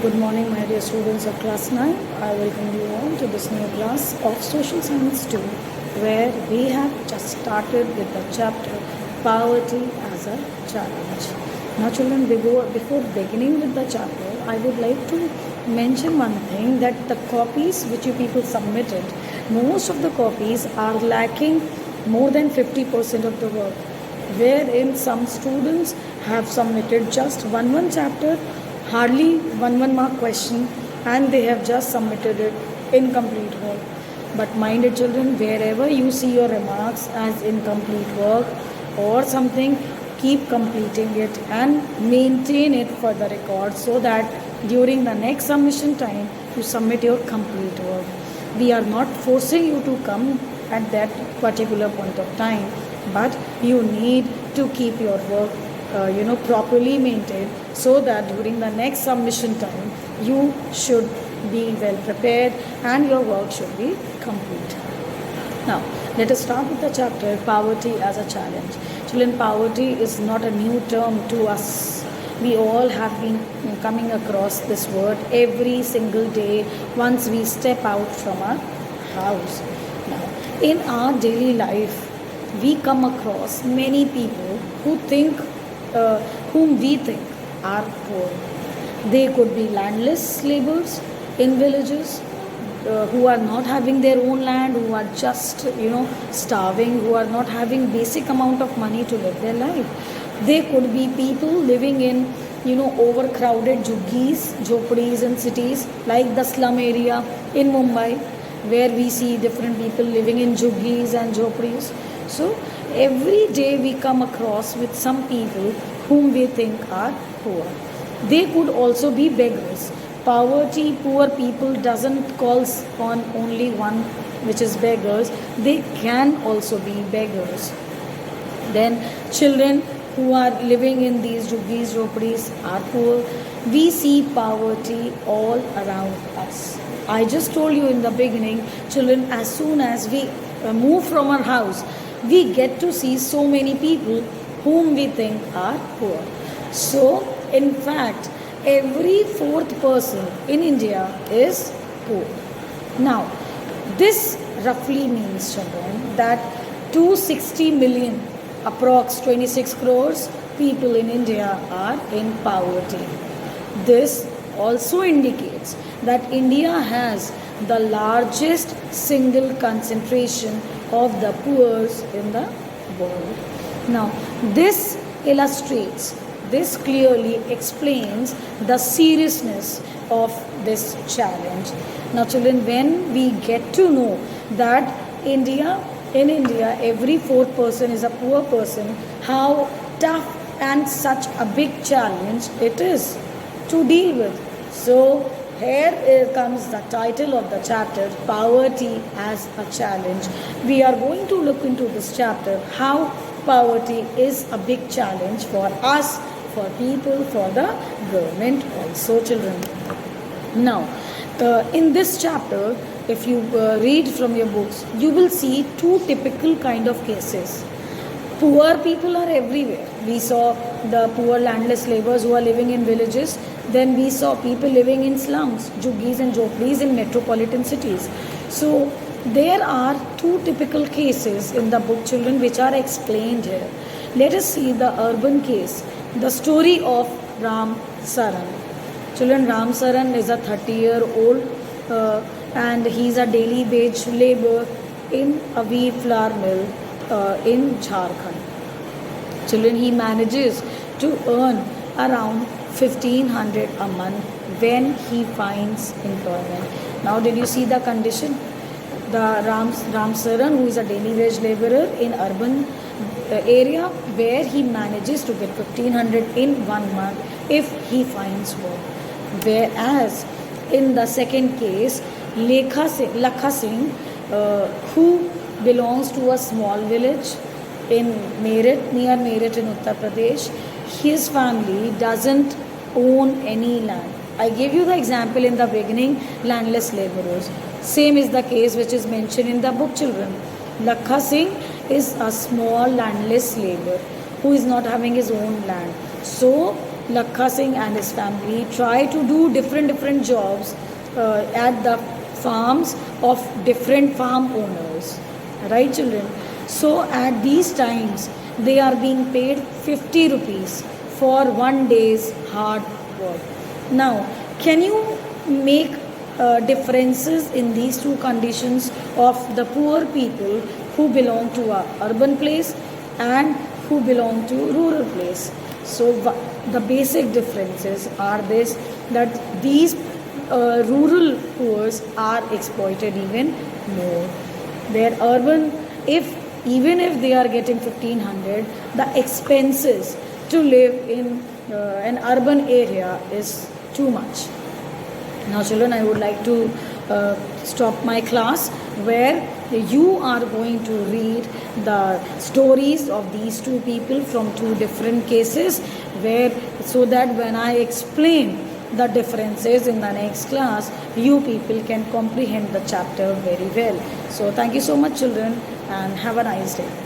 Good morning, my dear students of class 9. I welcome you all to this new class of Social Science 2, where we have just started with the chapter Poverty as a Challenge. Now, children, before beginning with the chapter, I would like to mention one thing, that the copies which you people submitted, most of the copies are lacking more than 50% of the work, wherein some students have submitted just one chapter, hardly one mark question, and they have just submitted it incomplete work. But minded children, wherever you see your remarks as incomplete work or something, keep completing it and maintain it for the record, so that during the next submission time you submit your complete work. We are not forcing you to come at that particular point of time, but you need to keep your work properly maintained, so that during the next submission time you should be well prepared and your work should be complete. Now, let us start with the chapter Poverty as a Challenge. Children, poverty is not a new term to us. We all have been coming across this word every single day once we step out from our house. Now, in our daily life, we come across many people whom we think are poor. They could be landless laborers in villages, who are not having their own land, who are just starving, who are not having basic amount of money to live their life. They could be people living in overcrowded jhoppadis in cities like the slum area in Mumbai, where we see different people living in jhuggis and jhoppadis. So every day we come across with some people whom we think are poor. They could also be beggars. Poverty, poor people doesn't call on only one, which is beggars. They can also be beggars. Then children who are living in these jhuggis, jhoppadis are poor. We see poverty all around us. I just told you in the beginning, children, as soon as we move from our house, we get to see so many people whom we think are poor. So, in fact, every fourth person in India is poor. Now, this roughly means, children, that 260 million, approx 26 crores people in India are in poverty. This also indicates that India has the largest single concentration of the poor in the world. Now, this clearly explains the seriousness of this challenge. Now, children, when we get to know that in India, every fourth person is a poor person, how tough and such a big challenge it is to deal with. So, here comes the title of the chapter, Poverty as a Challenge. We are going to look into this chapter, how poverty is a big challenge for us, for people, for the government also, children. Now, in this chapter, if you read from your books, you will see two typical kind of cases. Poor people are everywhere. We saw the poor landless laborers who are living in villages. Then we saw people living in slums, jhuggis and jhoppadis in metropolitan cities. So there are two typical cases in the book, children, which are explained here. Let us see the urban case, the story of Ram Saran. Children, Ram Saran is a 30-year-old and he is a daily wage laborer in a wheat flour mill in Jharkhand. Children, he manages to earn around 1500 a month when he finds employment. Now, did you see the condition? The Ram Saran, who is a daily wage laborer in urban area, where he manages to get 1500 in 1 month if he finds work. Whereas in the second case, Lakha Singh, who belongs to a small village in Meerut, near Meerut in Uttar Pradesh, his family doesn't own any land. I gave you the example in the beginning, landless laborers. Same is the case which is mentioned in the book, children. Lakha Singh is a small landless laborer who is not having his own land. So Lakha Singh and his family try to do different jobs at the farms of different farm owners, right children? So at these times they are being paid 50 rupees for one day's hard work. Now, can you make differences in these two conditions of the poor people who belong to a urban place and who belong to rural place? So the basic differences are this, that these rural poor are exploited even more. Their urban, if even if they are getting 1500, the expenses to live in an urban area is too much. Now children, I would like to stop my class where you are going to read the stories of these two people from two different cases, where so that when I explain the differences in the next class, you people can comprehend the chapter very well. So thank you so much children, and have a nice day.